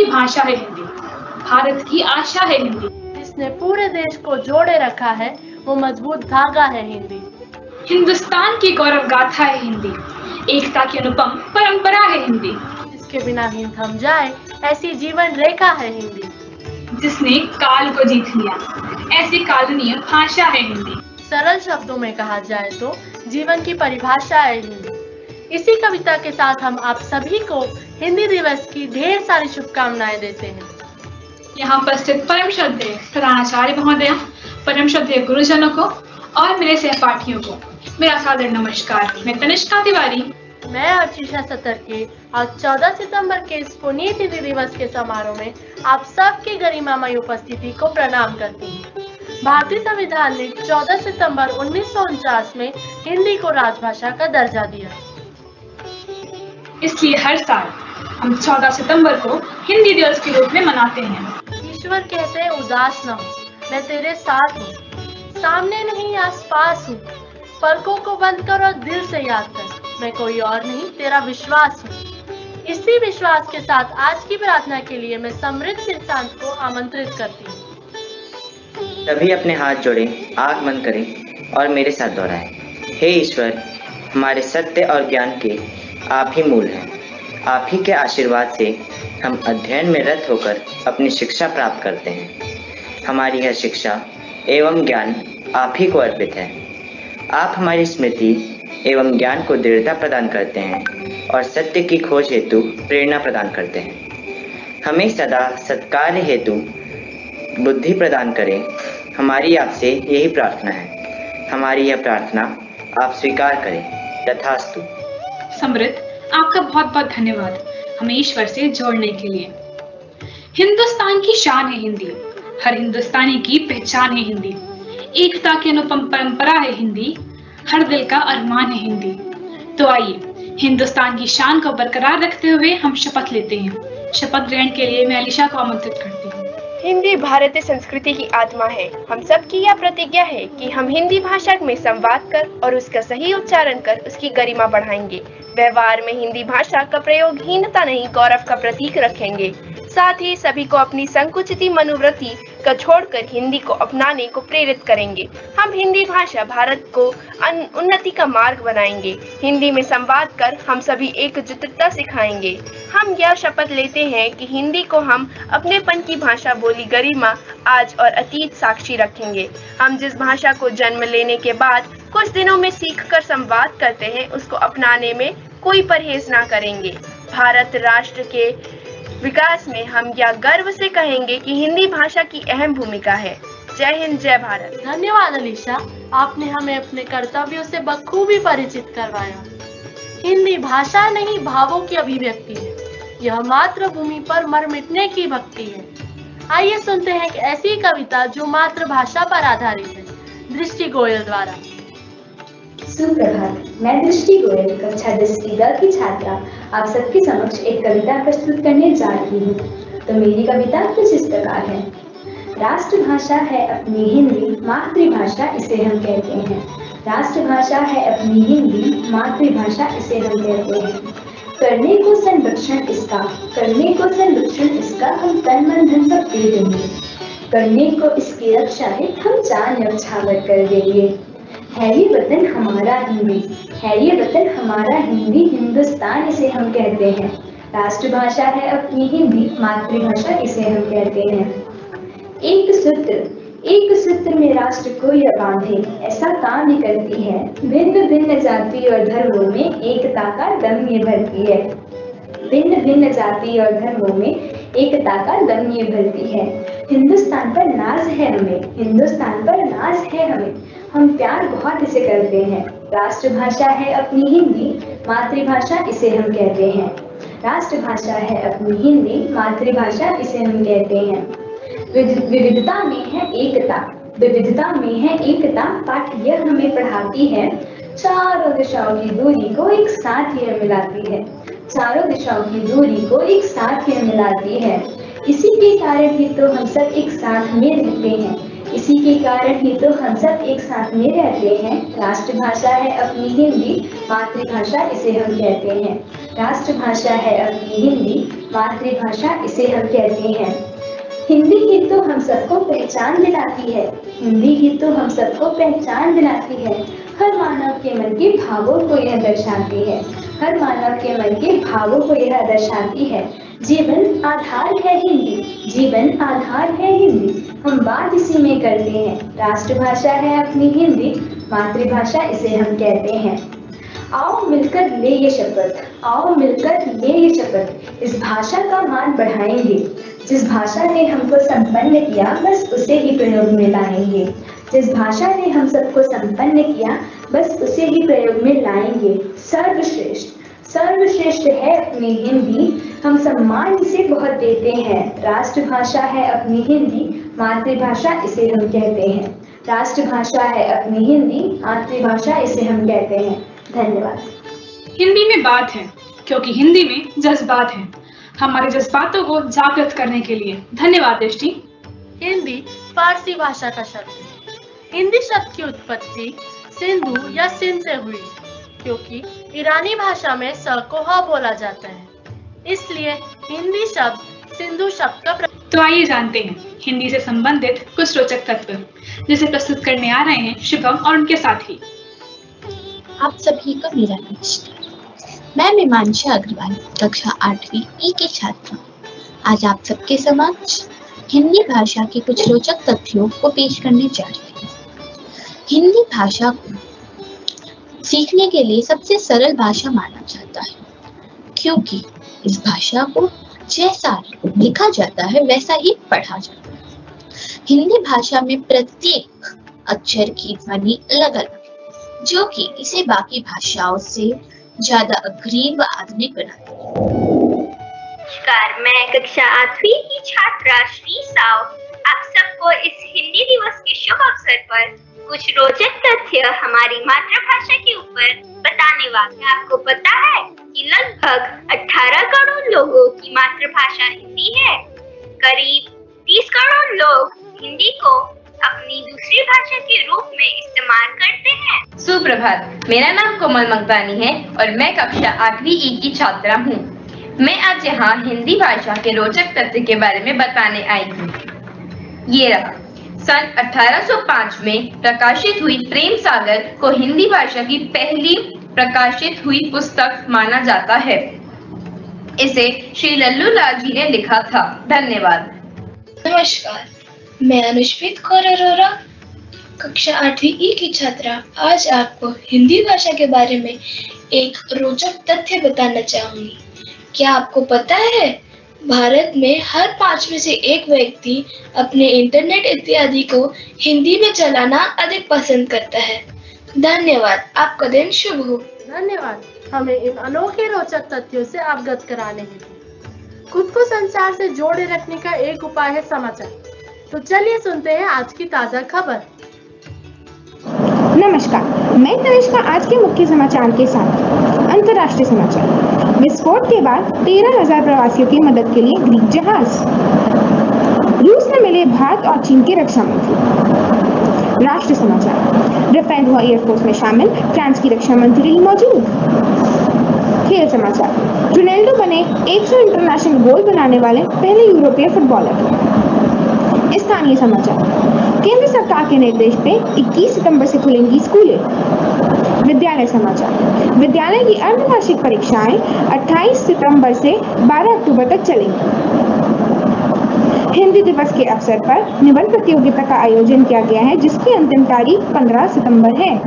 भाषा है हिंदी, भारत की आशा है हिंदी, जिसने पूरे देश को जोड़े रखा है वो मजबूत धागा है हिंदी। हिंदुस्तान की गौरव गाथा है हिंदी, एकता की अनुपम परंपरा है हिंदी, जिसके बिना हिंद थम जाए ऐसी जीवन रेखा है हिंदी, जिसने काल को जीत लिया ऐसी कालनीय भाषा है हिंदी। सरल शब्दों में कहा जाए तो जीवन की परिभाषा है हिंदी। इसी कविता के साथ हम आप सभी को हिंदी दिवस की ढेर सारी शुभकामनाएं देते हैं। यहाँ उपस्थित परम श्रद्धेय प्रधानाचार्य महोदय, परम श्रद्धेय गुरुजनों को और मेरे सहपाठियों को मेरा सादर नमस्कार। मैं तनिष्का तिवारी, मैं अर्चिशा सतर्के आज 14 सितंबर के इस पुनीत हिंदी दिवस के समारोह में आप सबकी गरिमामय उपस्थिति को प्रणाम करती हूँ। भारतीय संविधान ने 14 सितंबर 1949 में हिंदी को राजभाषा का दर्जा दिया। इसलिए हर साल हम 14 सितंबर को हिंदी दिवस के रूप में मनाते हैं। ईश्वर कहते हैं उदास न हो, मैं तेरे साथ हूँ, सामने नहीं आसपास हूँ, पलकों को बंद कर और दिल से याद कर, मैं कोई और नहीं तेरा विश्वास हूँ। इसी विश्वास के साथ आज की प्रार्थना के लिए मैं समृद्ध सिद्धांत को आमंत्रित करती हूँ। सभी अपने हाथ जोड़ें, आंख बंद करें और मेरे साथ दोहराएं। हे ईश्वर, हमारे सत्य और ज्ञान के आप ही मूल हैं। आप ही के आशीर्वाद से हम अध्ययन में रत होकर अपनी शिक्षा प्राप्त करते हैं। हमारी यह शिक्षा एवं ज्ञान आप ही को अर्पित है। आप हमारी स्मृति एवं ज्ञान को दृढ़ता प्रदान करते हैं और सत्य की खोज हेतु प्रेरणा प्रदान करते हैं। हमें सदा सत्कार्य हेतु बुद्धि प्रदान करें, हमारी आपसे यही प्रार्थना है। हमारी यह प्रार्थना आप स्वीकार करें। तथास्तु। समृद्ध, आपका बहुत बहुत धन्यवाद हमें ईश्वर से जोड़ने के लिए। हिंदुस्तान की शान है हिंदी, हर हिंदुस्तानी की पहचान है हिंदी, एकता की अनुपम परंपरा है हिंदी, हर दिल का अरमान है हिंदी। तो आइए हिंदुस्तान की शान को बरकरार रखते हुए हम शपथ लेते हैं। शपथ ग्रहण के लिए मैं अलीशा को आमंत्रित करती हूँ। हिंदी भारतीय संस्कृति की आत्मा है। हम सबकी यह प्रतिज्ञा है कि हम हिंदी भाषा में संवाद कर और उसका सही उच्चारण कर उसकी गरिमा बढ़ाएंगे। व्यवहार में हिंदी भाषा का प्रयोग हीनता नहीं गौरव का प्रतीक रखेंगे। साथ ही सभी को अपनी संकुचित मनोवृत्ति का छोड़कर हिंदी को अपनाने को प्रेरित करेंगे। हम हिंदी भाषा भारत को उन्नति का मार्ग बनाएंगे। हिंदी में संवाद कर हम सभी एकजुटता सिखाएंगे। हम यह शपथ लेते हैं कि हिंदी को हम अपनेपन की भाषा बोली गरिमा आज और अतीत साक्षी रखेंगे। हम जिस भाषा को जन्म लेने के बाद कुछ दिनों में सीखकर संवाद करते हैं उसको अपनाने में कोई परहेज ना करेंगे। भारत राष्ट्र के विकास में हम यह गर्व से कहेंगे कि हिंदी भाषा की अहम भूमिका है। जय हिंद, जय भारत। धन्यवाद अलीशा, आपने हमें अपने कर्तव्यों से बखूबी परिचित करवाया। हिंदी भाषा नहीं भावों की अभिव्यक्ति है, यह मातृभूमि पर मर मिटने की भक्ति है। आइए सुनते हैं एक ऐसी कविता जो मातृभाषा पर आधारित है, दृष्टि गोयल द्वारा। सुप्रभात, मैं दृष्टि गोयल कक्षा 10 की छात्रा आप सबके समक्ष एक कविता प्रस्तुत करने जा रही हूँ। तो मेरी कविता कुछ इस प्रकार है। राष्ट्रभाषा है अपनी हिंदी, मातृभाषा इसे हम कहते हैं। राष्ट्रभाषा है अपनी हिंदी, मातृभाषा इसे हम कहते हैं। करने को संरक्षण इसका, करने को संरक्षण इसका हम तन मन धन सब दे देंगे। करने को इसकी रक्षा है हम जान न्यौछावर कर देंगे। है ये वतन हमारा हिंदी, है ये वतन हमारा हिंदी, हिंदुस्तान इसे हम कहते हैं। राष्ट्रभाषा है अपनी हिंदी, मातृभाषा इसे हम कहते हैं। एक सूत्र में राष्ट्र को यह बांधे, ऐसा काम ये करती है। भिन्न भिन्न जाति और धर्मों में एकता का दम ये भरती है। भिन्न भिन्न जाति और धर्मों में एकता का दम ये भरती है। हिंदुस्तान पर नाज है हमें, हिंदुस्तान पर नाज है हमें, हम प्यार बहुत इसे करते हैं। राष्ट्रभाषा है अपनी हिंदी, मातृभाषा इसे हम कहते हैं। राष्ट्रभाषा है अपनी हिंदी, मातृभाषा इसे हम कहते हैं। विविधता में है एकता, विविधता में है एकता पाठ यह हमें पढ़ाती है, चारों दिशाओं की दूरी को एक साथ यह मिलाती है, चारों दिशाओं की दूरी को एक साथ यह मिलाती है। इसी के कारण ही तो हम सब एक साथ में रहते हैं, इसी के कारण ही तो हम सब एक साथ में रहते हैं। राष्ट्रभाषा है अपनी हिंदी, मातृभाषा इसे हम कहते हैं। राष्ट्रभाषा है अपनी हिंदी, मातृभाषा इसे हम कहते हैं। हिंदी ही तो हम सबको पहचान दिलाती है, हिंदी ही तो हम सबको पहचान दिलाती है। हर मानव के मन के भावों को यह दर्शाती है, हर मानव के मन के भावों को यह दर्शाती है। जीवन आधार है हिंदी, जीवन आधार है हिंदी, हम बात इसी में करते हैं। राष्ट्रभाषा है अपनी हिंदी, मातृभाषा इसे हम कहते हैं। आओ मिलकर ले ये शपथ, आओ मिलकर ले ये शपथ, इस भाषा का मान बढ़ाएंगे। जिस भाषा ने हमको संपन्न किया बस उसे ही प्रयोग में लाएंगे, जिस भाषा ने हम सबको संपन्न किया बस उसे ही प्रयोग में लाएंगे। सर्वश्रेष्ठ, सर्वश्रेष्ठ है अपनी हिंदी, हम सम्मान इसे बहुत देते हैं। राष्ट्रभाषा है अपनी हिंदी, मातृभाषा इसे हम कहते हैं। राष्ट्रभाषा है अपनी हिंदी, मातृभाषा इसे हम कहते हैं। धन्यवाद। हिंदी में बात है क्योंकि हिंदी में जज्बात हैं, हमारे जज्बातों को जागृत करने के लिए। धन्यवाद दृष्टि। हिंदी फारसी भाषा का शब्द है। हिंदी शब्द की उत्पत्ति सिंधु या सिंध से हुई, क्योंकि ईरानी भाषा में स को ह बोला जाता है, इसलिए हिंदी शब्द सिंधु शब्द का तो आइए जानते हैं हिंदी से संबंधित कुछ रोचक तत्व, जिसे प्रस्तुत करने आ रहे हैं शुभम और उनके साथी। आप सभी को मेरा नमस्कार। मैं मीमांशा अग्रवाल कक्षा 8वीं ई की छात्रा आज आप सबके समक्ष हिंदी भाषा के कुछ रोचक तथ्यों को पेश करने जा रही हूँ। हिंदी भाषा को सीखने के लिए सबसे सरल भाषा माना जाता है, क्योंकि इस भाषा को जैसा लिखा जाता है वैसा ही पढ़ा जाता है। हिंदी भाषा में प्रत्येक अक्षर की ध्वनि अलग अलग है, जो कि इसे बाकी भाषाओं से ज्यादा अग्रीम व आधुनिक बनाती है। नमस्कार, मैं कक्षा 8वीं की छात्रा श्री साव आप सबको इस हिंदी दिवस के शुभ अवसर पर कुछ रोचक तथ्य हमारी मातृभाषा के ऊपर बताने वाली। आपको पता है कि लगभग 18 करोड़ लोगों की मातृभाषा हिंदी है। करीब 30 करोड़ लोग हिंदी को अपनी दूसरी भाषा के रूप में इस्तेमाल करते हैं। सुप्रभात, मेरा नाम कोमल मंगतानी है और मैं कक्षा 8वीं ई की छात्रा हूँ। मैं आज यहाँ हिंदी भाषा के रोचक तथ्य के बारे में बताने आई हूँ। ये रहा, सन 1805 में प्रकाशित हुई प्रेम सागर को हिंदी भाषा की पहली प्रकाशित हुई पुस्तक माना जाता है। इसे श्री लल्लू लाल जी ने लिखा था। धन्यवाद। नमस्कार, मैं अनुष्पित कौर अरोरा कक्षा 8वीं ई की छात्रा आज आपको हिंदी भाषा के बारे में एक रोचक तथ्य बताना चाहूंगी। क्या आपको पता है, भारत में हर 5 में से 1 व्यक्ति अपने इंटरनेट इत्यादि को हिंदी में चलाना अधिक पसंद करता है। धन्यवाद। आपका दिन शुभ हो। धन्यवाद हमें इन अनोखे रोचक तथ्यों से अवगत कराने के लिए। खुद को संचार से जोड़े रखने का एक उपाय है समाचार। तो चलिए सुनते हैं आज की ताजा खबर। नमस्कार, मैं तनिष्का आज के मुख्य समाचार के साथ। अंतर्राष्ट्रीय समाचार। विस्फोट के बाद 13,000 प्रवासियों की मदद के लिए ग्रीक जहाज। रूस में मिले भारत और चीन के रक्षा मंत्री। राष्ट्रीय समाचार। राफेल हुआ एयरफोर्स में शामिल, फ्रांस की रक्षा मंत्री रही मौजूद। खेल समाचार। रोनाल्डो बने 100 इंटरनेशनल गोल बनाने वाले पहले यूरोपीय फुटबॉलर। स्थानीय समाचार। केंद्र सरकार के निर्देश पे 21 सितंबर से खुलेंगी स्कूलें। विद्यालय समाचार। विद्यालय की अर्धवार्षिक परीक्षाएं 28 सितंबर से 12 अक्टूबर तक चलेंगी। हिंदी दिवस के अवसर पर निबंध प्रतियोगिता का आयोजन किया गया है, जिसकी अंतिम तारीख 15 सितंबर है।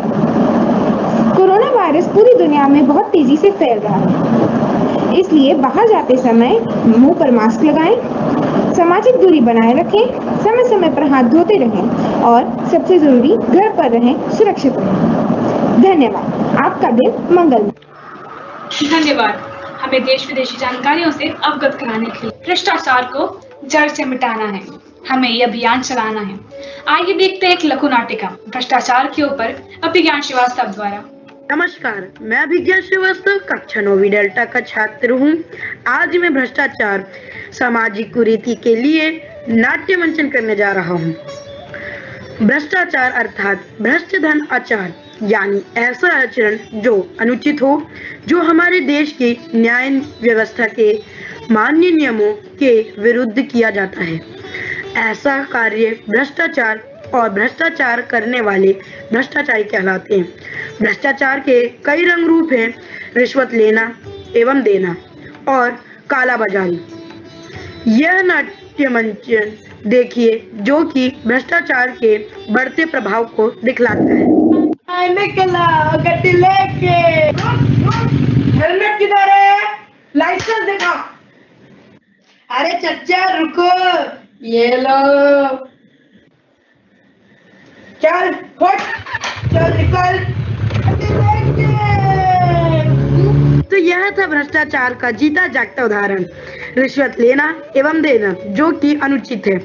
कोरोना वायरस पूरी दुनिया में बहुत तेजी से फैल रहा है, इसलिए बाहर जाते समय मुंह पर मास्क लगाएं, सामाजिक दूरी बनाए रखें, समय समय पर हाथ धोते रहें और सबसे जरूरी घर पर रहें, सुरक्षित रहें। धन्यवाद। आपका दिन मंगलमय। धन्यवाद हमें देश विदेशी जानकारियों से अवगत कराने के लिए। भ्रष्टाचार को जड़ से मिटाना है। हमें ये अभियान चलाना है। आइए देखते हैं एक लघु नाटिका भ्रष्टाचार के ऊपर अभिज्ञान श्रीवास्तव द्वारा। नमस्कार, मैं अभिज्ञान श्रीवास्तव कक्षा 9वीं डेल्टा का छात्र हूँ। आज मैं भ्रष्टाचार सामाजिक कुरीति के लिए नाट्य मंचन करने जा रहा हूँ। भ्रष्टाचार अर्थात भ्रष्ट धन आचार, यानी ऐसा आचरण जो अनुचित हो, जो हमारे देश की न्याय व्यवस्था के मान्य नियमों के विरुद्ध किया जाता है। ऐसा कार्य भ्रष्टाचार और भ्रष्टाचार करने वाले भ्रष्टाचारी कहलाते हैं। भ्रष्टाचार के कई रंग रूप हैं: रिश्वत लेना एवं देना और कालाबाजारी। यह नाट्य मंचन देखिए जो कि भ्रष्टाचार के बढ़ते प्रभाव को दिखलाता है। निकला गड्डी लेके, हेलमेट किधर है? लाइसेंस दिखा। अरे चच्चा रुको, ये लो। चल फट, चल निकल। तो यह था भ्रष्टाचार का जीता जागता उदाहरण, रिश्वत लेना एवं देना, जो कि अनुचित है।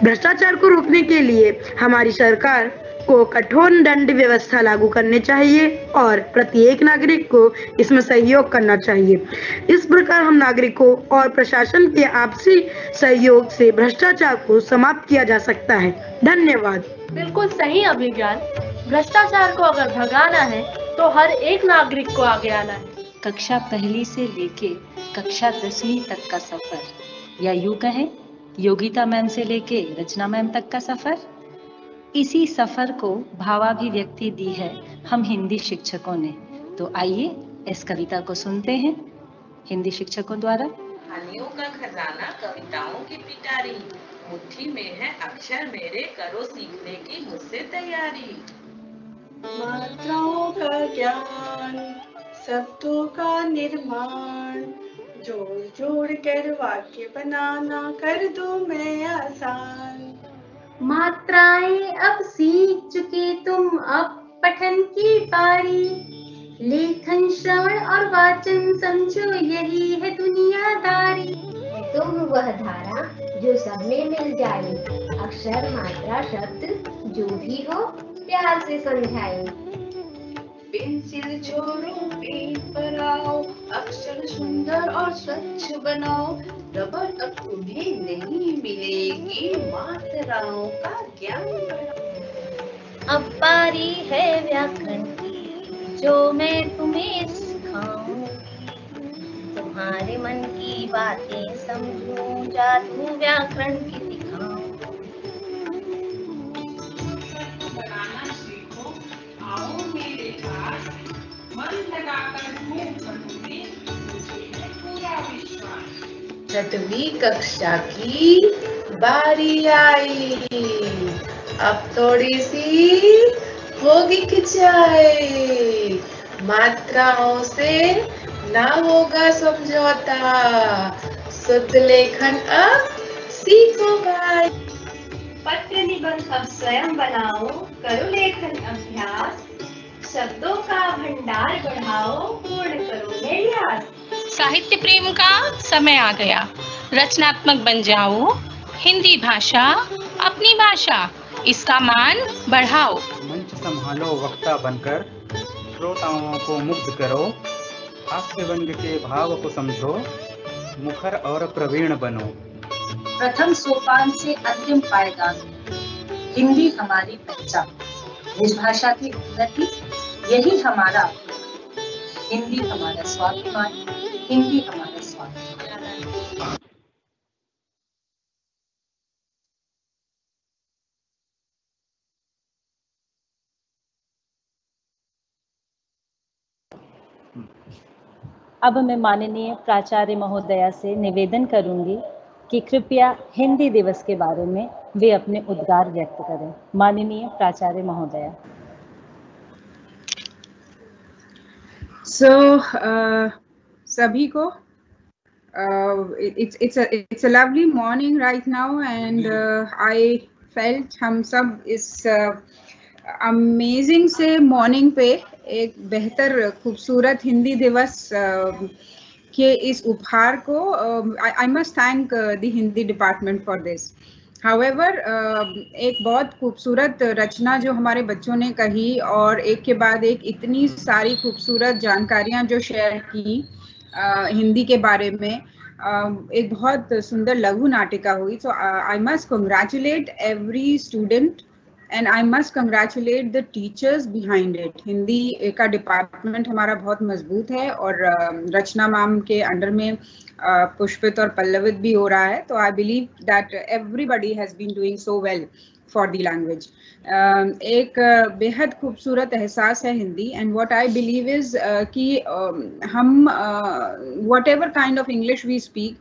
भ्रष्टाचार को रोकने के लिए हमारी सरकार को कठोर दंड व्यवस्था लागू करनी चाहिए और प्रत्येक नागरिक को इसमें सहयोग करना चाहिए। इस प्रकार हम नागरिकों और प्रशासन के आपसी सहयोग से भ्रष्टाचार को समाप्त किया जा सकता है। धन्यवाद। बिल्कुल सही अभिज्ञान। भ्रष्टाचार को अगर भगाना है तो हर एक नागरिक को आगे आना है। कक्षा पहली से लेके कक्षा 10वीं तक का सफर, या यूं कहें योगिता मैम से लेके रचना मैम तक का सफर, इसी सफर को भावाभिव्यक्ति दी है हम हिंदी शिक्षकों ने। तो आइए इस कविता को सुनते हैं हिंदी शिक्षकों द्वारा। कहानियों का खजाना, कविताओं की पिटारी, मुट्ठी में है अक्षर मेरे, करो सीखने की मुझसे तैयारी। मात्राओं का ज्ञान, शब्दों का निर्माण, जोड़ जोड़ कर वाक्य बनाना कर दूं मैं आसान। मात्राएं अब सीख चुके तुम, अब पठन की बारी, लेखन श्रवण और वाचन समझो यही है दुनियादारी। तुम वह धारा जो सब में मिल जाए, अक्षर मात्रा शब्द जो भी हो प्यार से समझाए। पेंसिल छोड़ो पेन पर आओ, अक्षर सुंदर और स्वच्छ बनाओ। रबर अब तुम्हें नहीं मिलेगी, मात्राओं का ज्ञान बढ़ाओ। अब बारी है व्याकरण की, जो मैं तुम्हें सिखाऊं, तुम्हारे मन की बातें समझूं, जादू व्याकरण की दिखाऊं। बनाना सीखो, आओ मेरे पास, मन लगाकर खूब पढ़ोगे, मुझे है पूरा विश्वास। 6वीं कक्षा की बारी आई, अब थोड़ी सी होगी खिंचाई। मात्राओं से ना होगा समझौता, शुद्ध लेखन अब सीखो भाई। पत्र निबंध अब स्वयं बनाओ, करो लेखन अभ्यास, शब्दों का भंडार बढ़ाओ, पूर्ण करो प्रयास। साहित्य प्रेम का समय आ गया, रचनात्मक बन जाओ, हिंदी भाषा अपनी भाषा, इसका मान बढ़ाओ। मंच संभालो वक्ता बनकर, श्रोताओं को मुग्ध करो, हास्य व्यंग के भाव को समझो, मुखर और प्रवीण बनो। प्रथम सोपान से अंतिम पायदान, हिंदी हमारी पहचान, निज भाषा की उन्नति यही हमारा, हिंदी हमारा स्वाभिमान, हिंदी हमारा स्वाभिमान। अब मैं माननीय प्राचार्य महोदया से निवेदन करूंगी कि कृपया हिंदी दिवस के बारे में वे अपने उद्गार व्यक्त करें। माननीय प्राचार्य महोदया। सभी को it's a lovely morning right now and I felt हम सब इस अमेजिंग से मॉर्निंग पे एक बेहतर खूबसूरत हिंदी दिवस के इस उपहार को I must thank the Hindi department for this. However, एक बहुत खूबसूरत रचना जो हमारे बच्चों ने कही और एक के बाद एक इतनी सारी खूबसूरत जानकारियां जो शेयर की हिंदी के बारे में, एक बहुत सुंदर लघु नाटिका हुई. So I must congratulate every student and I must congratulate the teachers behind it. Hindi का डिपार्टमेंट हमारा बहुत मजबूत है और रचना मैम के अंडर में पुष्पित और पल्लवित भी हो रहा है. तो I believe that everybody has been doing so well for the language. एक बेहद खूबसूरत एहसास है Hindi. And what I believe is कि हम whatever kind of English we speak,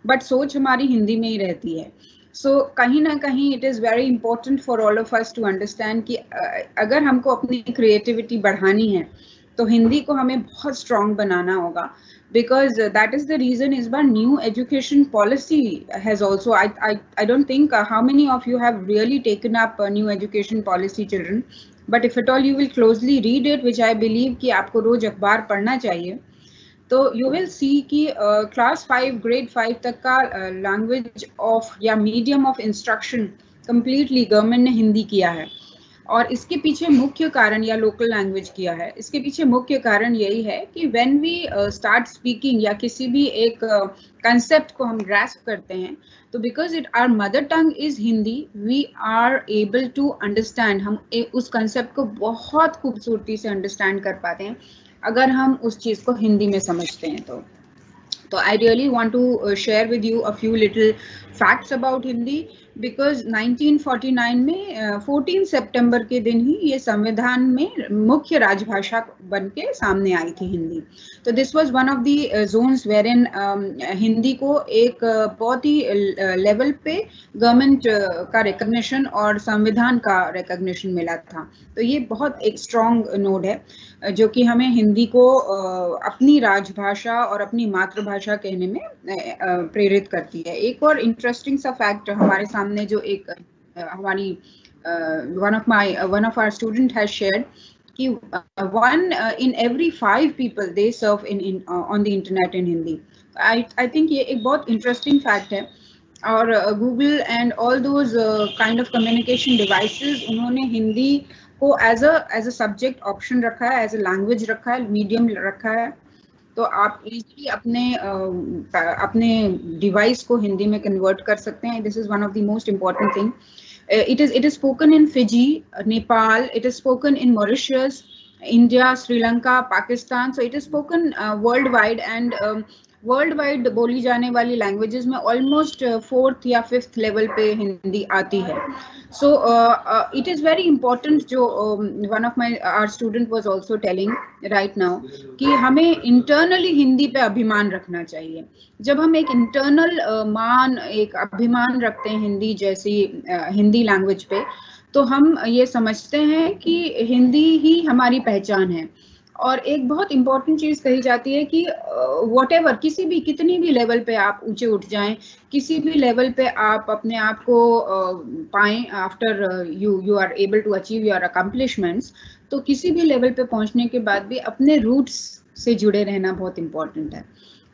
but सोच हमारी हिंदी में ही रहती है. सो कहीं ना कहीं it is very important for all of us to understand कि अगर हमको अपनी क्रिएटिविटी बढ़ानी है तो हिंदी को हमें बहुत स्ट्रॉन्ग बनाना होगा. Because that is the reason is by new education policy has also, I don't think how many of you have really taken up new education policy, children, but if at all you will closely read it, which I believe कि आपको रोज अखबार पढ़ना चाहिए, तो you will see कि class 5 grade 5 तक का language of या medium of instruction completely government ने हिंदी किया है. और इसके पीछे मुख्य कारण या लोकल लैंग्वेज किया है, इसके पीछे मुख्य कारण यही है कि व्हेन वी स्टार्ट स्पीकिंग या किसी भी एक कंसेप्ट को हम ग्रास्प करते हैं, तो because it our mother tongue is Hindi, we are able to understand. हम उस कंसेप्ट को बहुत खूबसूरती से अंडरस्टैंड कर पाते हैं अगर हम उस चीज़ को हिंदी में समझते हैं. तो I really want to share with you a few little facts about Hindi, because 1949 में 14 सितंबर के दिन ही ये संविधान में मुख्य राजभाषा बन के सामने आई थी हिंदी. तो this was one of the zones wherein Hindi को एक बहुत ही लेवल पे गवर्नमेंट का रिकग्निशन और संविधान का रिकग्निशन मिला था. तो ये बहुत एक स्ट्रॉन्ग नोड है जो कि हमें हिंदी को अपनी राजभाषा और अपनी मातृभाषा कहने में प्रेरित करती है. एक और इंटरेस्टिंग सा फैक्ट हमारे सामने जो एक हमारी one of our student has shared कि 1 in every 5 people they surf on the internet in Hindi. I think ये एक बहुत इंटरेस्टिंग फैक्ट है. और Google and all those kind of communication devices, उन्होंने हिंदी को एज अ सब्जेक्ट ऑप्शन रखा है, एज अ लैंग्वेज रखा है, मीडियम रखा है. तो आप इजीली अपने डिवाइस को हिंदी में कन्वर्ट कर सकते हैं. This is one of the most important thing. It is spoken in Fiji, Nepal, it is spoken in Mauritius, India, Sri Lanka, Pakistan. So it is spoken world wide. And world wide बोली जाने वाली languages में almost 4th या 5th level पे हिंदी आती है. So it is very important, जो one of my our student was also telling right now, कि हमें इंटरनली हिंदी पे अभिमान रखना चाहिए. जब हम एक इंटरनल एक अभिमान रखते हैं हिंदी जैसी हिंदी लैंग्वेज पे, तो हम ये समझते हैं कि हिंदी ही हमारी पहचान है. और एक बहुत इंपॉर्टेंट चीज़ कही जाती है कि व्हाटएवर, कितनी भी लेवल पे आप ऊंचे उठ जाएं, किसी भी लेवल पे आप अपने आप को पाएं, after you are able to achieve your accomplishments, तो किसी भी लेवल पे पहुंचने के बाद भी अपने रूट्स से जुड़े रहना बहुत इम्पॉर्टेंट है.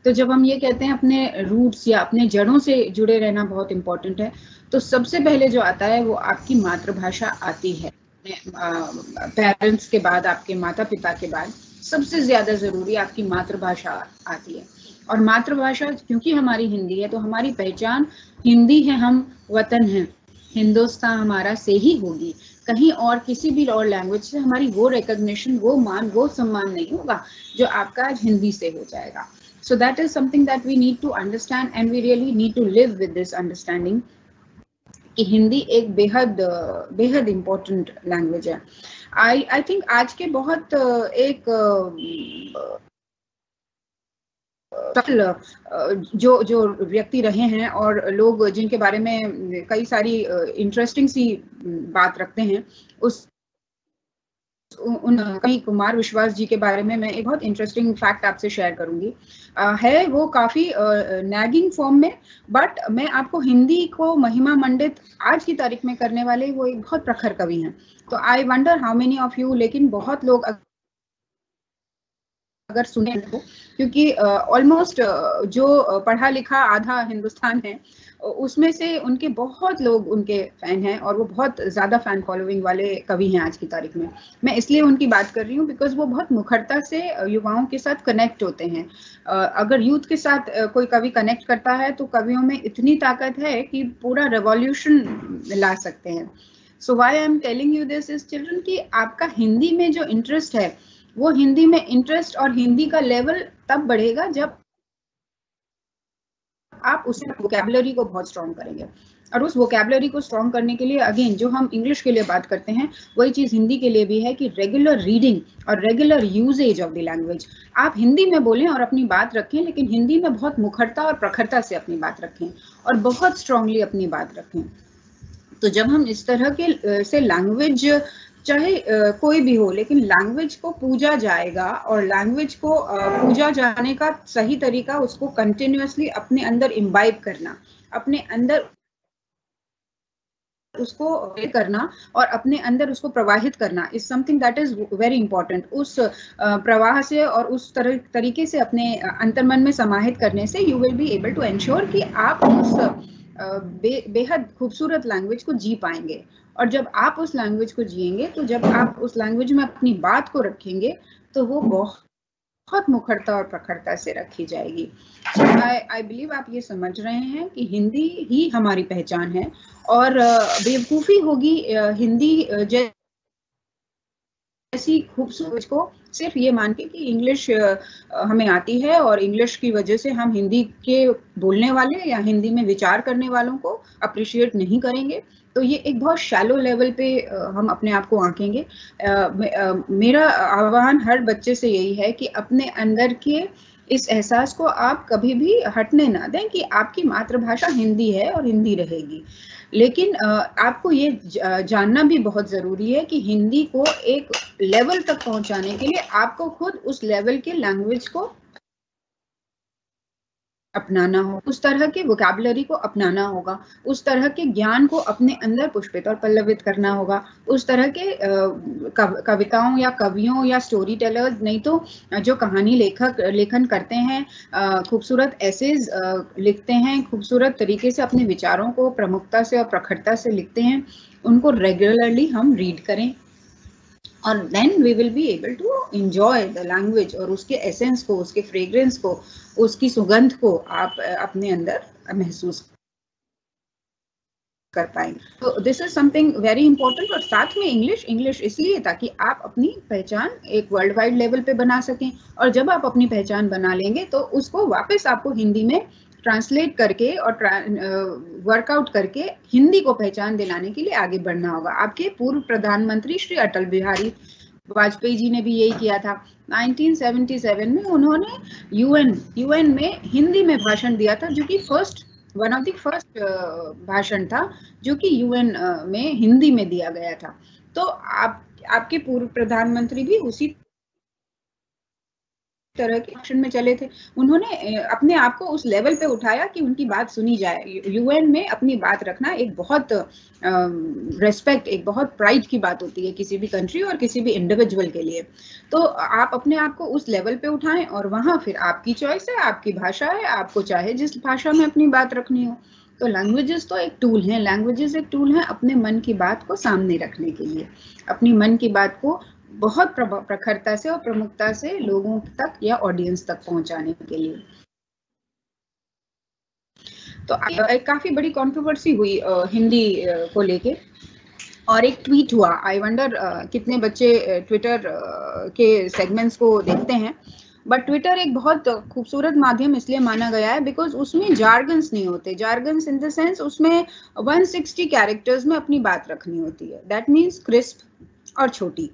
तो जब हम ये कहते हैं अपने रूट्स या अपने जड़ों से जुड़े रहना बहुत इम्पॉर्टेंट है, तो सबसे पहले जो आता है वो आपकी मातृभाषा आती है. पेरेंट्स के बाद, आपके माता पिता के बाद सबसे ज्यादा जरूरी आपकी मातृभाषा आती है. और मातृभाषा क्योंकि हमारी हिंदी है, तो हमारी पहचान हिंदी है, हम वतन हैं, हिंदुस्तान हमारा से ही होगी. कहीं और किसी भी और लैंग्वेज से हमारी वो रिकॉग्निशन, वो मान, वो सम्मान नहीं होगा जो आपका आज हिंदी से हो जाएगा. So that is something that we need to understand and we really need to live with this understanding कि हिंदी एक बेहद इम्पोर्टेंट लैंग्वेज है. आई थिंक आज के बहुत एक जो व्यक्ति रहे हैं और लोग जिनके बारे में कई सारी इंटरेस्टिंग सी बात रखते हैं, कई कुमार विश्वास जी के बारे में मैं एक बहुत इंटरेस्टिंग फैक्ट आपसे शेयर करूंगी. है वो काफी नैगिंग फॉर्म में, बट मैं आपको हिंदी को महिमा मंडित आज की तारीख में करने वाले वो एक बहुत प्रखर कवि हैं. तो I wonder how many of you, लेकिन बहुत लोग अगर सुने तो, क्योंकि ऑलमोस्ट जो पढ़ा लिखा आधा हिंदुस्तान है उसमें से उनके बहुत लोग उनके फैन हैं और वो बहुत ज़्यादा फैन फॉलोइंग वाले कवि हैं आज की तारीख में। मैं इसलिए उनकी बात कर रही हूँ बिकॉज वो बहुत मुखरता से युवाओं के साथ कनेक्ट होते हैं। अगर यूथ के साथ कोई कवि कनेक्ट करता है तो कवियों में इतनी ताकत है कि पूरा रेवोल्यूशन ला सकते हैं। So why I am telling you this is children कि आपका हिंदी में जो इंटरेस्ट है वो हिंदी में इंटरेस्ट और हिंदी का लेवल तब बढ़ेगा जब आप उस वोकैबुलरी को बहुत स्ट्रॉन्ग करेंगे। और उस वोकैबुलरी को स्ट्रॉन्ग करने के लिए अगेन जो हम इंग्लिश के लिए बात करते हैं वही चीज़ हिंदी के लिए भी है कि रेगुलर रीडिंग और regular usages of the language. आप हिंदी में बोलें और अपनी बात रखें, लेकिन हिंदी में बहुत मुखरता और प्रखरता से अपनी बात रखें और बहुत स्ट्रांगली अपनी बात रखें। तो जब हम इस तरह के से लैंग्वेज, चाहे कोई भी हो, लेकिन लैंग्वेज को पूजा जाएगा और लैंग्वेज को पूजा जाने का सही तरीका उसको कंटिन्यूअसली अपने अंदर इम्बाइब करना, अपने अंदर उसको करना और अपने अंदर उसको प्रवाहित करना is something that is very important. उस प्रवाह से और उस तरीके से अपने अंतर्मन में समाहित करने से you will be able to ensure कि आप उस बेहद खूबसूरत लैंग्वेज को जी पाएंगे। और जब आप उस लैंग्वेज को जिएंगे तो जब आप उस लैंग्वेज में अपनी बात को रखेंगे तो वो बहुत मुखरता और प्रखरता से रखी जाएगी। आई बिलीव आप ये समझ रहे हैं कि हिंदी ही हमारी पहचान है और बेवकूफ़ी होगी हिंदी ऐसी खूबसूरत को सिर्फ ये मान के कि इंग्लिश हमें आती है और इंग्लिश की वजह से हम हिंदी के बोलने वाले या हिंदी में विचार करने वालों को अप्रिशिएट नहीं करेंगे। तो ये एक बहुत शैलो लेवल पे हम अपने आप को आंकेंगे। मेरा आह्वान हर बच्चे से यही है कि अपने अंदर के इस एहसास को आप कभी भी हटने ना दें कि आपकी मातृभाषा हिंदी है और हिंदी रहेगी। लेकिन आपको ये जानना भी बहुत ज़रूरी है कि हिंदी को एक लेवल तक पहुंचाने के लिए आपको खुद उस लेवल के लैंग्वेज को अपनाना हो, उस तरह के वोकैबुलरी को अपनाना होगा, उस तरह के ज्ञान को अपने अंदर पुष्पित और पल्लवित करना होगा, उस तरह के कविताओं या कवियों या स्टोरी टेलर्स, नहीं तो जो कहानी लेखन करते हैं, खूबसूरत एसेज लिखते हैं, खूबसूरत तरीके से अपने विचारों को प्रमुखता से और प्रखरता से लिखते हैं, उनको रेगुलरली हम रीड करें और then we will be able to enjoy the language और उसके एसेंस को, उसके फ्रेग्रेंस को, उसकी सुगंध को आप अपने अंदर महसूस कर पाएंगे। तो this is something very important. और साथ में इंग्लिश इसलिए ताकि आप अपनी पहचान एक वर्ल्ड वाइड लेवल पे बना सकें, और जब आप अपनी पहचान बना लेंगे तो उसको वापस आपको हिंदी में ट्रांसलेट करके और वर्कआउट करके हिंदी को पहचान दिलाने के लिए आगे बढ़ना होगा। आपके पूर्व प्रधानमंत्री श्री अटल बिहारी वाजपेयी जी ने भी यही किया था। 1977 में उन्होंने यूएन में हिंदी में भाषण दिया था, जो कि वन ऑफ द फर्स्ट भाषण था जो कि यूएन में हिंदी में दिया गया था। तो आपके पूर्व प्रधानमंत्री भी उसी तरह के एक्शन में चले थे। उन्होंने अपने आप को उस लेवल पे उठाया कि उनकी बात सुनी जाए। यूएन में अपनी बात रखना एक बहुत रेस्पेक्ट, एक बहुत प्राइड की बात होती है किसी भी कंट्री और किसी भी इंडिविजुअल के लिए। तो आप अपने आप को उस लेवल पे उठाएं और वहाँ फिर आपकी चॉइस है, आपकी भाषा है, आपको चाहे जिस भाषा में अपनी बात रखनी हो। तो लैंग्वेजेस तो एक टूल हैं, लैंग्वेजेस एक टूल हैं अपने मन की बात को सामने रखने के लिए, अपनी मन की बात को बहुत प्रखरता से और प्रमुखता से लोगों तक या ऑडियंस तक पहुंचाने के लिए। तो काफी बड़ी कंट्रोवर्सी हुई हिंदी को लेके और एक ट्वीट हुआ। आई वंडर कितने बच्चे ट्विटर के सेगमेंट्स को देखते हैं, बट ट्विटर एक बहुत खूबसूरत माध्यम इसलिए माना गया है बिकॉज उसमें जार्गन्स नहीं होते। जार्गन्स इन द सेंस उसमें 160 कैरेक्टर्स में अपनी बात रखनी होती है। दैट मीन्स क्रिस्प और छोटी,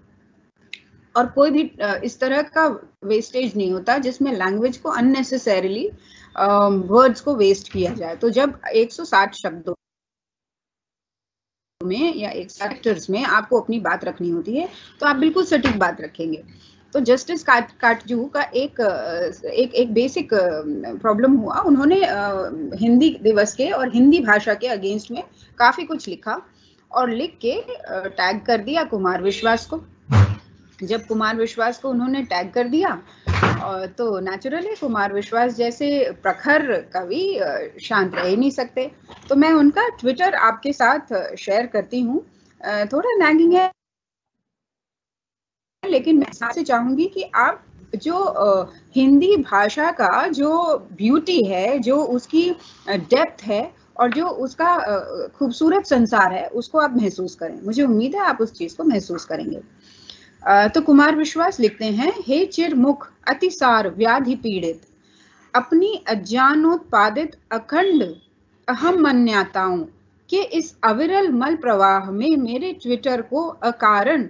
और कोई भी इस तरह का वेस्टेज नहीं होता जिसमें लैंग्वेज को अननेसेसरीली वर्ड्स को वेस्ट किया जाए। तो जब 160 शब्दों में या एक कैरेक्टर्स में आपको अपनी बात रखनी होती है तो आप बिल्कुल सटीक बात रखेंगे। तो जस्टिस काटजू का एक बेसिक प्रॉब्लम हुआ। उन्होंने हिंदी दिवस के और हिंदी भाषा के अगेंस्ट में काफी कुछ लिखा और लिख के टैग कर दिया कुमार विश्वास को। जब कुमार विश्वास को उन्होंने टैग कर दिया तो नेचुरली कुमार विश्वास जैसे प्रखर कवि शांत रह ही नहीं सकते, तो मैं उनका ट्विटर आपके साथ शेयर करती हूँ। थोड़ा नैगिंग है, लेकिन मैं आपसे चाहूंगी कि आप जो हिंदी भाषा का जो ब्यूटी है, जो उसकी डेप्थ है और जो उसका खूबसूरत संसार है, उसको आप महसूस करें। मुझे उम्मीद है आप उस चीज को महसूस करेंगे। तो कुमार विश्वास लिखते हैं, हे चिरमुख अतिसार व्याधि पीड़ित, अपनी अज्ञानोत्पादित अखंड अहम मान्यताओं के इस अविरल मल प्रवाह में मेरे ट्विटर को अकारण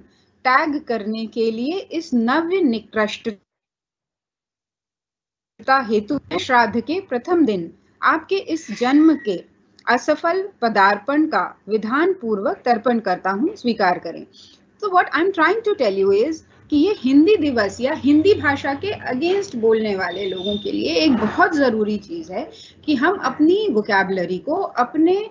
टैग करने के लिए इस नव्य निकृष्टता हेतु श्राद्ध के प्रथम दिन आपके इस जन्म के असफल पदार्पण का विधान पूर्वक तर्पण करता हूं, स्वीकार करें। तो what I am trying to tell you is कि ये हिंदी दिवस या हिंदी भाषा के अगेंस्ट बोलने वाले लोगों के लिए एक बहुत ज़रूरी चीज़ है कि हम अपनी वोकैबुलरी को, अपने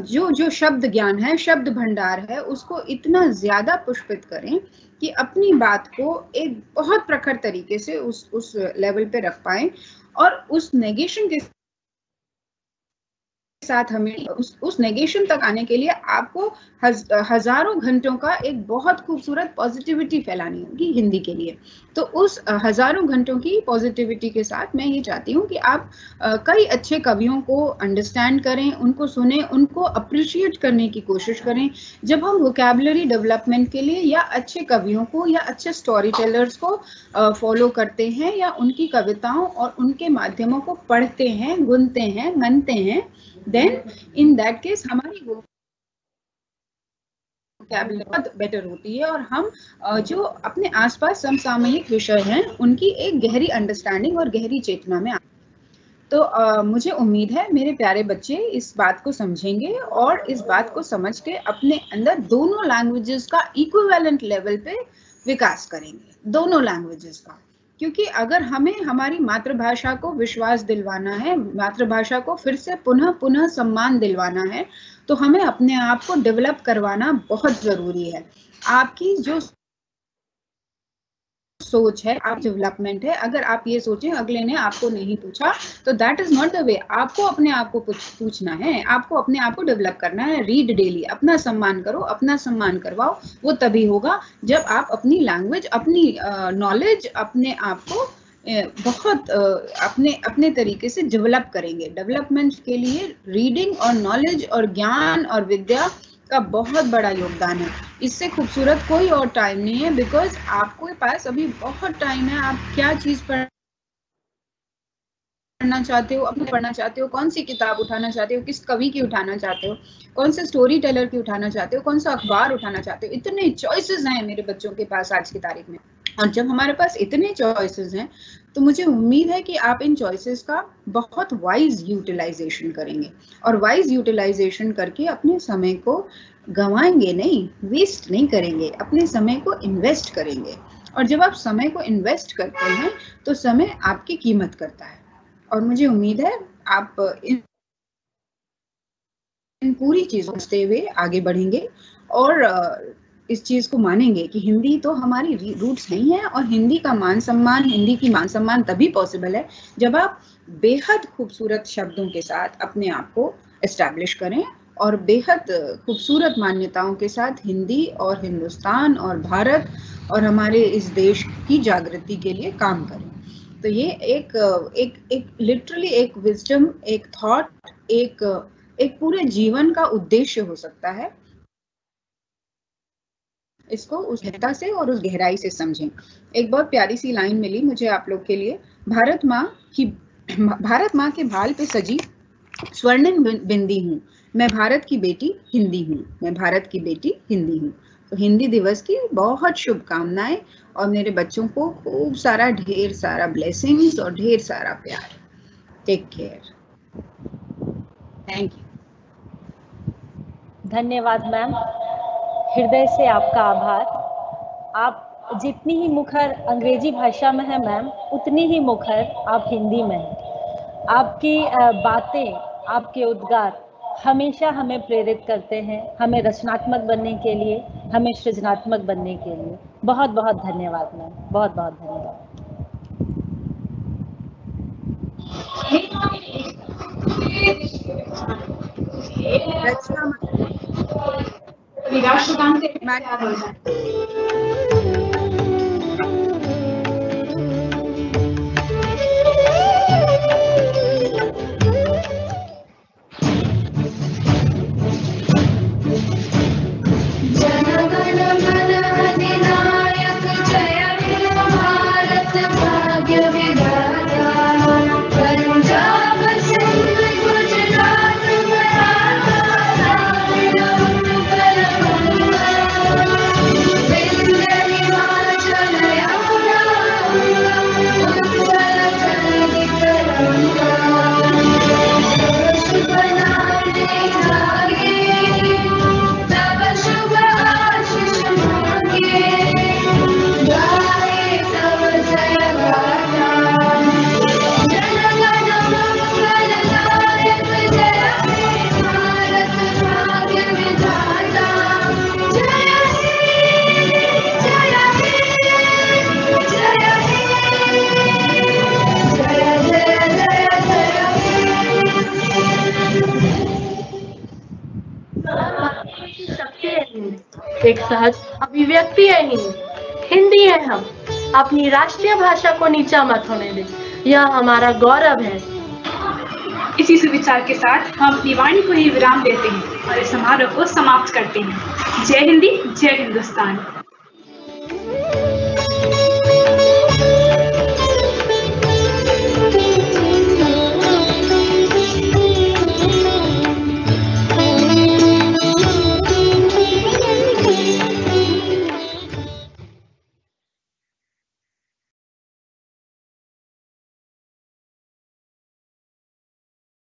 जो शब्द ज्ञान है, शब्द भंडार है, उसको इतना ज़्यादा पुष्पित करें कि अपनी बात को एक बहुत प्रखर तरीके से उस लेवल पे रख पाएं। और उस नेगेशन के साथ हमें उस नेगेशन तक आने के लिए आपको हजारों घंटों का एक बहुत खूबसूरत पॉजिटिविटी फैलानी होगी हिंदी के लिए। तो उस हजारों घंटों की पॉजिटिविटी के साथ मैं ये चाहती हूँ कि आप कई अच्छे कवियों को अंडरस्टैंड करें, उनको सुने, उनको अप्रिशिएट करने की कोशिश करें। जब हम वोकैबुलरी डेवलपमेंट के लिए या अच्छे कवियों को या अच्छे स्टोरी टेलर्स को फॉलो करते हैं या उनकी कविताओं और उनके माध्यमों को पढ़ते हैं, गुनते हैं, मनते हैं, then in that case हमारी वोकैबुलरी बहुत बेटर होती है और हम जो अपने आसपास समसामयिक विषय हैं उनकी एक गहरी अंडरस्टैंडिंग और गहरी चेतना में तो मुझे उम्मीद है मेरे प्यारे बच्चे इस बात को समझेंगे और इस बात को समझ के अपने अंदर दोनों लैंग्वेजेस का इक्विवेलेंट लेवल पे विकास करेंगे, दोनों लैंग्वेजेस का। क्योंकि अगर हमें हमारी मातृभाषा को विश्वास दिलवाना है, मातृभाषा को फिर से पुनः सम्मान दिलवाना है, तो हमें अपने आप को डेवलप करवाना बहुत जरूरी है। आपकी जो सोच है, आप डेवलपमेंट है, अगर आप ये सोचें अगले ने आपको नहीं पूछा तो that is not the way. आपको अपने आप को पूछना है, आपको अपने आप को डेवलप करना है। रीड डेली, अपना सम्मान करो, अपना सम्मान करवाओ। वो तभी होगा जब आप अपनी लैंग्वेज, अपनी नॉलेज, अपने आप को बहुत अपने तरीके से डेवलप करेंगे। डेवलपमेंट के लिए रीडिंग और नॉलेज और ज्ञान और विद्या का बहुत बड़ा योगदान है। इससे खूबसूरत कोई और टाइम नहीं है, बिकॉज आपके पास अभी बहुत टाइम है। आप क्या चीज पढ़ना चाहते हो, अपने पढ़ना चाहते हो, कौन सी किताब उठाना चाहते हो, किस कवि की उठाना चाहते हो, कौन से स्टोरी टेलर की उठाना चाहते हो, कौन सा अखबार उठाना चाहते हो। इतने चॉइसेस हैं मेरे बच्चों के पास आज की तारीख में। और जब हमारे पास इतने चॉइसेस हैं तो मुझे उम्मीद है कि आप इन चॉइसेस का बहुत वाइज यूटिलाइजेशन करेंगे और वाइज यूटिलाइजेशन करके अपने समय को गंवाएंगे नहीं, वेस्ट नहीं करेंगे, अपने समय को इन्वेस्ट करेंगे। और जब आप समय को इन्वेस्ट करते हैं तो समय आपकी कीमत करता है। और मुझे उम्मीद है आप इन पूरी चीजों को समझते हुए आगे बढ़ेंगे और इस चीज को मानेंगे कि हिंदी तो हमारी रूट्स नहीं है और हिंदी का मान सम्मान, हिंदी की मान सम्मान तभी पॉसिबल है जब आप बेहद खूबसूरत शब्दों के साथ अपने आप को एस्टैब्लिश करें और बेहद खूबसूरत मान्यताओं के साथ हिंदी और हिंदुस्तान और भारत और हमारे इस देश की जागृति के लिए काम करें। तो ये एक लिटरली एक विजडम, एक थॉट, एक पूरे जीवन का उद्देश्य हो सकता है। इसको उस गहरता से और उस गहराई से समझें। एक बहुत प्यारी सी लाइन मिली मुझे आप लोग के लिए। भारत माँ के भाल पे सजी स्वर्णिम बिंदी हूँ, मैं भारत की बेटी हिंदी हूँ, मैं भारत की बेटी हिंदी हूँ। तो हिंदी दिवस की बहुत शुभकामनाएं और मेरे बच्चों को खूब सारा ढेर सारा ब्लेसिंग्स और ढेर सारा प्यार। Take care. Thank you. धन्यवाद मैम, हृदय से आपका आभार। आप जितनी ही मुखर अंग्रेजी भाषा में है मैम, उतनी ही मुखर आप हिंदी में हैं। आपकी बातें, आपके उद्गार हमेशा हमें प्रेरित करते हैं, हमें रचनात्मक बनने के लिए, हमें सृजनात्मक बनने के लिए। बहुत बहुत धन्यवाद मैम, बहुत बहुत धन्यवाद। राष्ट्रगान से तैयार हो जाए। एक सहज अभिव्यक्ति है हिंदी है। हम अपनी राष्ट्रीय भाषा को नीचा मत होने दें, यह हमारा गौरव है। इसी सुविचार के साथ हम अपनी वाणी को ही विराम देते हैं और इस समारोह को समाप्त करते हैं। जय हिंदी, जय हिंदुस्तान।